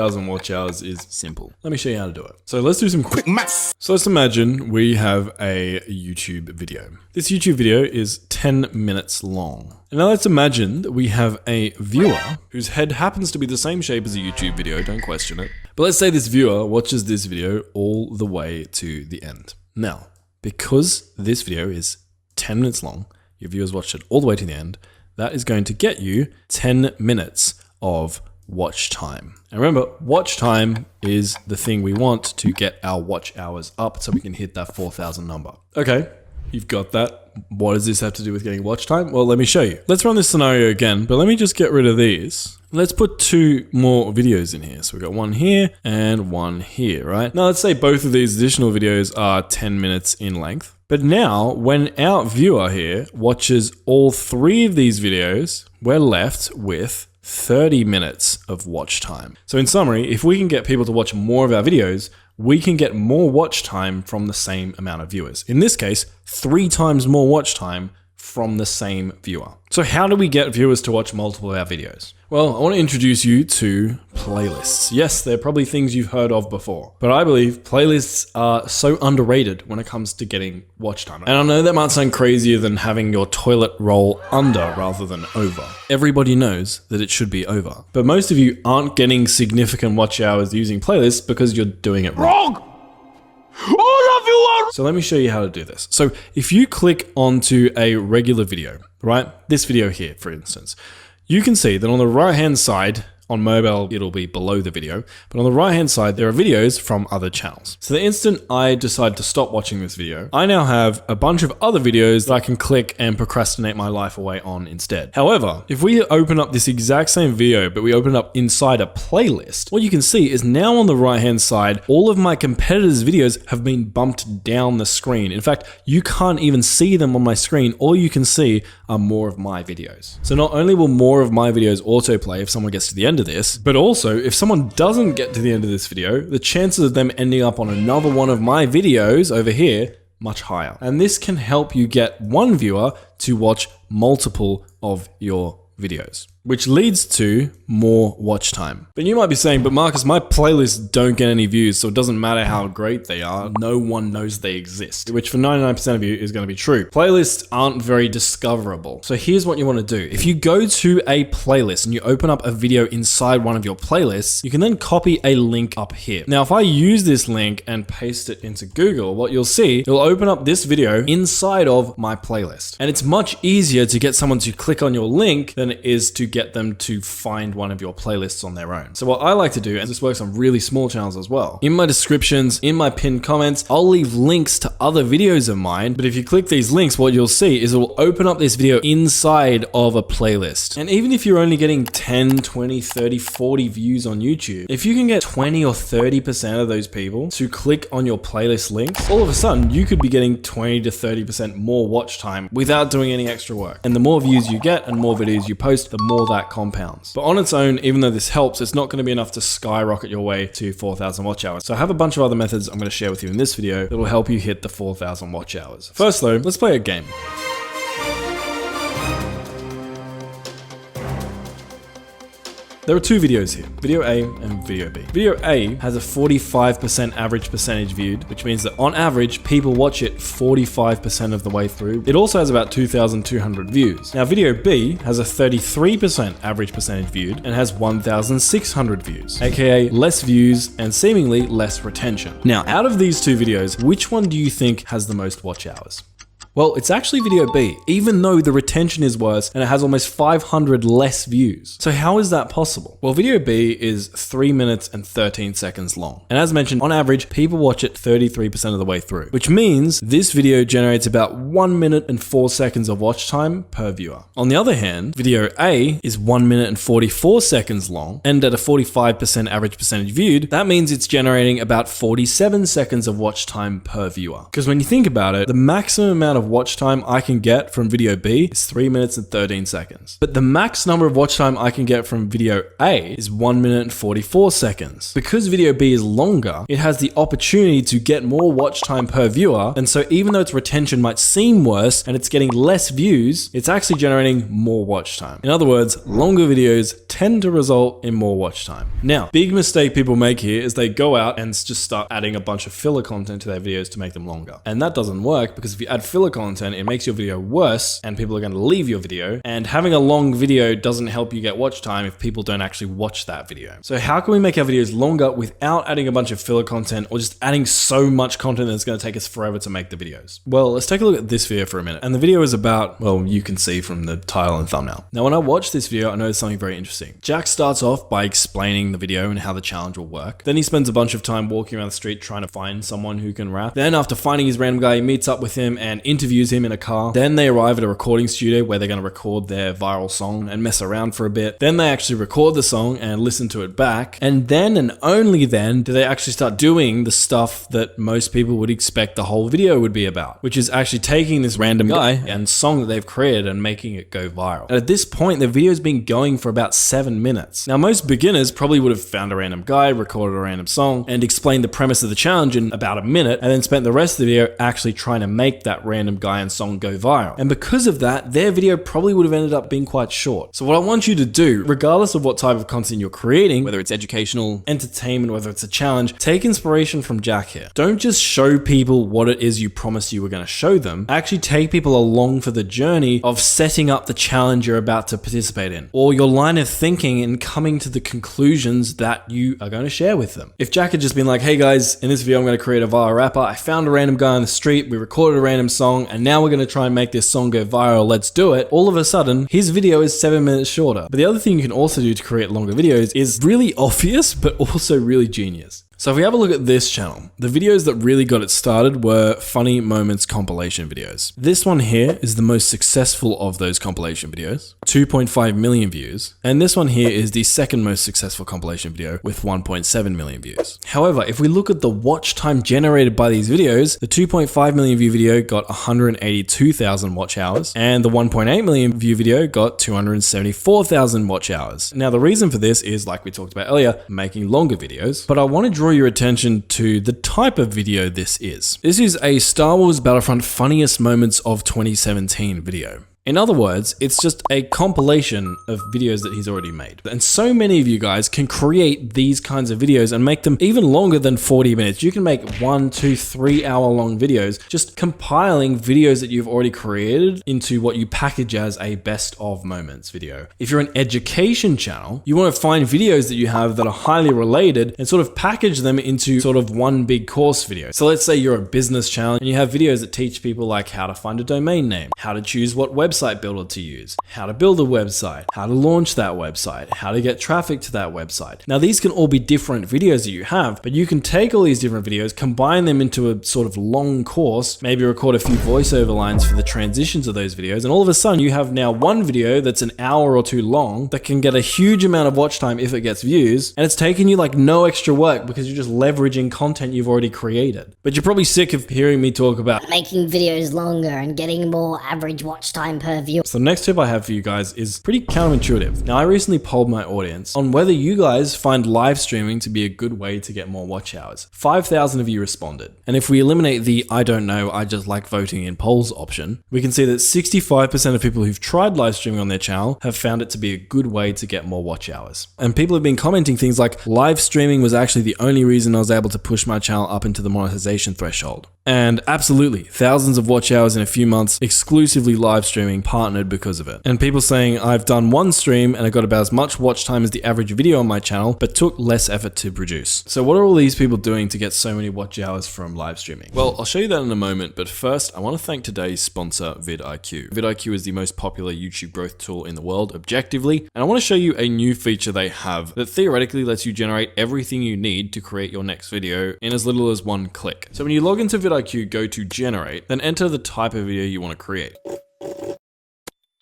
4,000 watch hours is simple. Let me show you how to do it. So let's do some quick maths. So let's imagine we have a YouTube video. This YouTube video is 10 minutes long. And now let's imagine that we have a viewer whose head happens to be the same shape as a YouTube video, don't question it. But let's say this viewer watches this video all the way to the end. Now, because this video is 10 minutes long, your viewers watched it all the way to the end, that is going to get you 10 minutes of watch time. And remember, watch time is the thing we want to get our watch hours up so we can hit that 4,000 number. Okay, you've got that. What does this have to do with getting watch time? Well, let me show you. Let's run this scenario again, but let me just get rid of these. Let's put 2 more videos in here. So we've got one here and one here, right? Now let's say both of these additional videos are 10 minutes in length. But now when our viewer here watches all 3 of these videos, we're left with 30 minutes of watch time. So in summary, if we can get people to watch more of our videos, we can get more watch time from the same amount of viewers. In this case, 3 times more watch time from the same viewer. So how do we get viewers to watch multiple of our videos? Well, I want to introduce you to playlists. Yes, they're probably things you've heard of before, but I believe playlists are so underrated when it comes to getting watch time. And I know that might sound crazier than having your toilet roll under rather than over. Everybody knows that it should be over, but most of you aren't getting significant watch hours using playlists because you're doing it wrong. All of you are. So let me show you how to do this. So if you click onto a regular video, right? This video here, for instance, you can see that on the right-hand side, on mobile, it'll be below the video, but on the right-hand side, there are videos from other channels. So the instant I decide to stop watching this video, I now have a bunch of other videos that I can click and procrastinate my life away on instead. However, if we open up this exact same video, but we open it up inside a playlist, what you can see is now on the right-hand side, all of my competitors' videos have been bumped down the screen. In fact, you can't even see them on my screen. All you can see are more of my videos. So not only will more of my videos autoplay if someone gets to the end of this, but also if someone doesn't get to the end of this video, the chances of them ending up on another one of my videos over here, much higher. And this can help you get one viewer to watch multiple of your videos, which leads to more watch time. But you might be saying, but Marcus, my playlists don't get any views, so it doesn't matter how great they are. No one knows they exist, which for 99% of you is going to be true. Playlists aren't very discoverable. So here's what you want to do. If you go to a playlist and you open up a video inside one of your playlists, you can then copy a link up here. Now, if I use this link and paste it into Google, what you'll see, it'll open up this video inside of my playlist. And it's much easier to get someone to click on your link than it is to get them to find one of your playlists on their own. So what I like to do, and this works on really small channels as well, in my descriptions, in my pinned comments, I'll leave links to other videos of mine. But if you click these links, what you'll see is it will open up this video inside of a playlist. And even if you're only getting 10, 20, 30, 40 views on YouTube, if you can get 20 or 30% of those people to click on your playlist links, all of a sudden you could be getting 20 to 30% more watch time without doing any extra work. And the more views you get and more videos you post, the more that compounds. But on its own, even though this helps, it's not going to be enough to skyrocket your way to 4,000 watch hours. So I have a bunch of other methods I'm going to share with you in this video that will help you hit the 4,000 watch hours. First though, let's play a game. There are 2 videos here, video A and video B. Video A has a 45% average percentage viewed, which means that on average, people watch it 45% of the way through. It also has about 2,200 views. Now video B has a 33% average percentage viewed and has 1,600 views, aka less views and seemingly less retention. Now, out of these 2 videos, which one do you think has the most watch hours? Well, it's actually video B, even though the retention is worse and it has almost 500 less views. So how is that possible? Well, video B is 3 minutes and 13 seconds long. And as mentioned, on average, people watch it 33% of the way through, which means this video generates about 1 minute and 4 seconds of watch time per viewer. On the other hand, video A is 1 minute and 44 seconds long, and at a 45% average percentage viewed, that means it's generating about 47 seconds of watch time per viewer. Because when you think about it, the maximum amount of of watch time I can get from video B is 3 minutes and 13 seconds. But the max number of watch time I can get from video A is 1 minute and 44 seconds. Because video B is longer, it has the opportunity to get more watch time per viewer, and so even though its retention might seem worse and it's getting less views, it's actually generating more watch time. In other words, longer videos tend to result in more watch time. Now, big mistake people make here is they go out and just start adding a bunch of filler content to their videos to make them longer. And that doesn't work, because if you add filler content, it makes your video worse and people are going to leave your video. And having a long video doesn't help you get watch time if people don't actually watch that video. So how can we make our videos longer without adding a bunch of filler content or just adding so much content that's going to take us forever to make the videos? Well, let's take a look at this video for a minute. And the video is about, well, you can see from the title and thumbnail. Now, when I watched this video, I noticed something very interesting. Jack starts off by explaining the video and how the challenge will work. Then he spends a bunch of time walking around the street trying to find someone who can rap. Then after finding his random guy, he meets up with him and interviews him in a car. Then they arrive at a recording studio where they're going to record their viral song and mess around for a bit. Then they actually record the song and listen to it back. And then and only then do they actually start doing the stuff that most people would expect the whole video would be about, which is actually taking this random guy and song that they've created and making it go viral. And at this point, the video's been going for about 7 minutes. Now, most beginners probably would have found a random guy, recorded a random song, and explained the premise of the challenge in about a minute, and then spent the rest of the video actually trying to make that random guy and song go viral. And because of that, their video probably would have ended up being quite short. So what I want you to do, regardless of what type of content you're creating, whether it's educational, entertainment, whether it's a challenge, take inspiration from Jack here. Don't just show people what it is you promised you were going to show them. Actually take people along for the journey of setting up the challenge you're about to participate in, or your line of thinking and coming to the conclusions that you are going to share with them. If Jack had just been like, hey guys, in this video I'm going to create a viral rapper, I found a random guy on the street, we recorded a random song, and now we're going to try and make this song go viral, let's do it, all of a sudden his video is 7 minutes shorter. But the other thing you can also do to create longer videos is really obvious but also really genius. So if we have a look at this channel, the videos that really got it started were funny moments compilation videos. This one here is the most successful of those compilation videos, 2.5 million views. And this one here is the second most successful compilation video with 1.7 million views. However, if we look at the watch time generated by these videos, the 2.5 million view video got 182,000 watch hours, and the 1.8 million view video got 274,000 watch hours. Now, the reason for this is, like we talked about earlier, making longer videos, but I want to draw your attention to the type of video this is. This is a Star Wars Battlefront funniest moments of 2017 video. In other words, it's just a compilation of videos that he's already made. And so many of you guys can create these kinds of videos and make them even longer than 40 minutes. You can make 1, 2, 3 hour long videos, just compiling videos that you've already created into what you package as a best of moments video. If you're an education channel, you want to find videos that you have that are highly related and sort of package them into sort of one big course video. So let's say you're a business channel and you have videos that teach people like how to find a domain name, how to choose what website builder to use, how to build a website, how to launch that website, how to get traffic to that website. Now, these can all be different videos that you have, but you can take all these different videos, combine them into a sort of long course, maybe record a few voiceover lines for the transitions of those videos, and all of a sudden you have now one video that's an hour or two long that can get a huge amount of watch time if it gets views, and it's taking you like no extra work because you're just leveraging content you've already created. But you're probably sick of hearing me talk about making videos longer and getting more average watch time per view. So the next tip I have for you guys is pretty counterintuitive. Now, I recently polled my audience on whether you guys find live streaming to be a good way to get more watch hours. 5,000 of you responded. And if we eliminate the I don't know, I just like voting in polls option, we can see that 65% of people who've tried live streaming on their channel have found it to be a good way to get more watch hours. And people have been commenting things like, live streaming was actually the only reason I was able to push my channel up into the monetization threshold. And absolutely, thousands of watch hours in a few months, exclusively live streaming, partnered because of it. And people saying, I've done one stream and I got about as much watch time as the average video on my channel, but took less effort to produce. So what are all these people doing to get so many watch hours from live streaming? Well, I'll show you that in a moment, but first, I want to thank today's sponsor, vidIQ. vidIQ is the most popular YouTube growth tool in the world, objectively, and I want to show you a new feature they have that theoretically lets you generate everything you need to create your next video in as little as one click. So when you log into vidIQ, go to generate, then enter the type of video you want to create.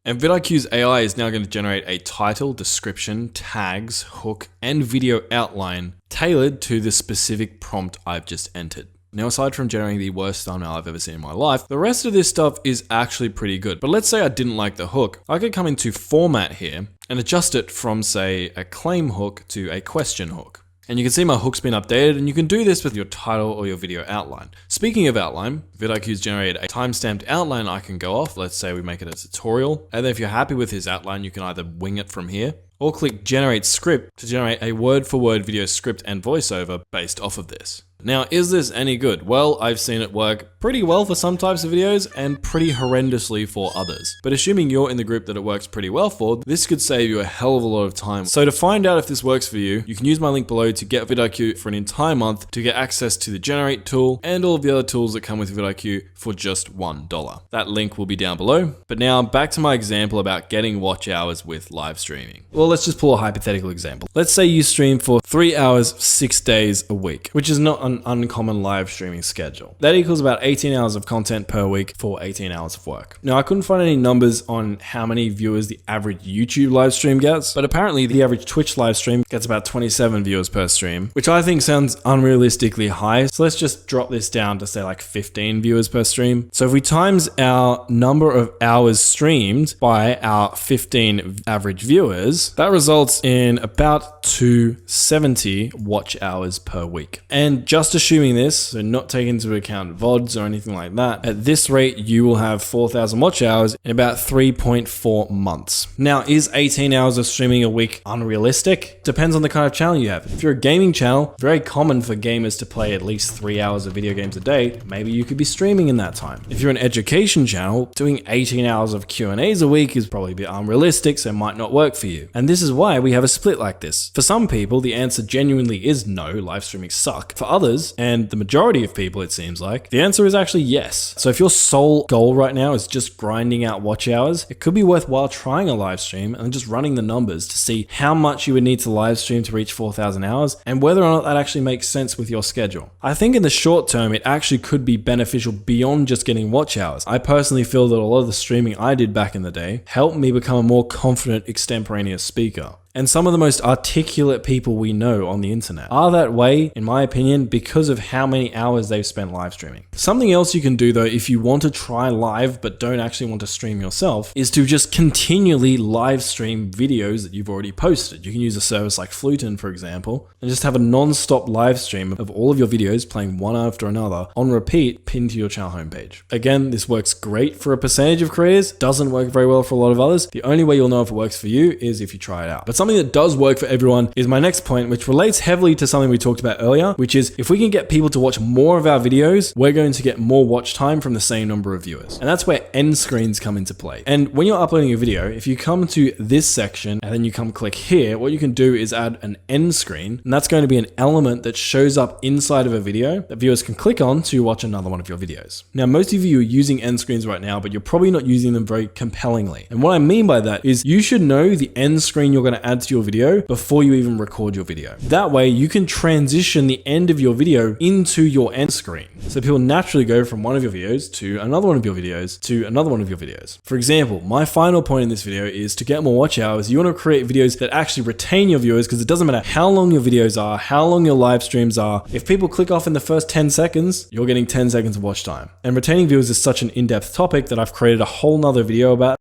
And vidIQ's AI is now going to generate a title, description, tags, hook, and video outline tailored to the specific prompt I've just entered. Now, aside from generating the worst thumbnail I've ever seen in my life, the rest of this stuff is actually pretty good. But let's say I didn't like the hook. I could come into format here and adjust it from, say, a claim hook to a question hook. And you can see my hook's been updated, and you can do this with your title or your video outline. Speaking of outline, vidIQ's generated a timestamped outline I can go off. Let's say we make it a tutorial. And then if you're happy with his outline, you can either wing it from here or click generate script to generate a word-for-word video script and voiceover based off of this. Now, is this any good? Well, I've seen it work pretty well for some types of videos and pretty horrendously for others. But assuming you're in the group that it works pretty well for, this could save you a hell of a lot of time. So to find out if this works for you, you can use my link below to get vidIQ for an entire month to get access to the generate tool and all of the other tools that come with vidIQ for just $1. That link will be down below. But now back to my example about getting watch hours with live streaming. Well, let's just pull a hypothetical example. Let's say you stream for 3 hours, 6 days a week, which is not an uncommon live streaming schedule. That equals about 18 hours of content per week for 18 hours of work. Now, I couldn't find any numbers on how many viewers the average YouTube live stream gets, but apparently the average Twitch live stream gets about 27 viewers per stream, which I think sounds unrealistically high. So let's just drop this down to say like 15 viewers per stream. So if we times our number of hours streamed by our 15 average viewers, that results in about 270 watch hours per week. And just assuming this, so not taking into account VODs or anything like that, at this rate, you will have 4,000 watch hours in about 3.4 months. Now, is 18 hours of streaming a week unrealistic? Depends on the kind of channel you have. If you're a gaming channel, very common for gamers to play at least 3 hours of video games a day. Maybe you could be streaming in that time. If you're an education channel, doing 18 hours of Q&As a week is probably a bit unrealistic, so it might not work for you. And this is why we have a split like this. For some people, the answer genuinely is no, live streaming suck. For others, and the majority of people it seems like, the answer is actually yes. So if your sole goal right now is just grinding out watch hours, it could be worthwhile trying a live stream and just running the numbers to see how much you would need to live stream to reach 4,000 hours and whether or not that actually makes sense with your schedule. I think in the short term, it actually could be beneficial beyond just getting watch hours. I personally feel that a lot of the streaming I did back in the day helped me become a more confident extemporaneous speaker. And some of the most articulate people we know on the internet are that way, in my opinion, because of how many hours they've spent live streaming. Something else you can do though, if you want to try live but don't actually want to stream yourself, is to just continually live stream videos that you've already posted. You can use a service like Fluten, for example, and just have a non-stop live stream of all of your videos playing one after another on repeat pinned to your channel homepage. Again, this works great for a percentage of creators, doesn't work very well for a lot of others. The only way you'll know if it works for you is if you try it out. But something that does work for everyone is my next point, which relates heavily to something we talked about earlier, which is if we can get people to watch more of our videos, we're going to get more watch time from the same number of viewers. And that's where end screens come into play. And when you're uploading a video, if you come to this section and then you come click here, what you can do is add an end screen, and that's going to be an element that shows up inside of a video that viewers can click on to watch another one of your videos. Now, most of you are using end screens right now, but you're probably not using them very compellingly. And what I mean by that is you should know the end screen you're going to add to your video before you even record your video. That way you can transition the end of your video into your end screen. So people naturally go from one of your videos to another one of your videos to another one of your videos. For example, my final point in this video is to get more watch hours. You want to create videos that actually retain your viewers, because it doesn't matter how long your videos are, how long your live streams are. If people click off in the first 10 seconds, you're getting 10 seconds of watch time. And retaining viewers is such an in-depth topic that I've created a whole nother video about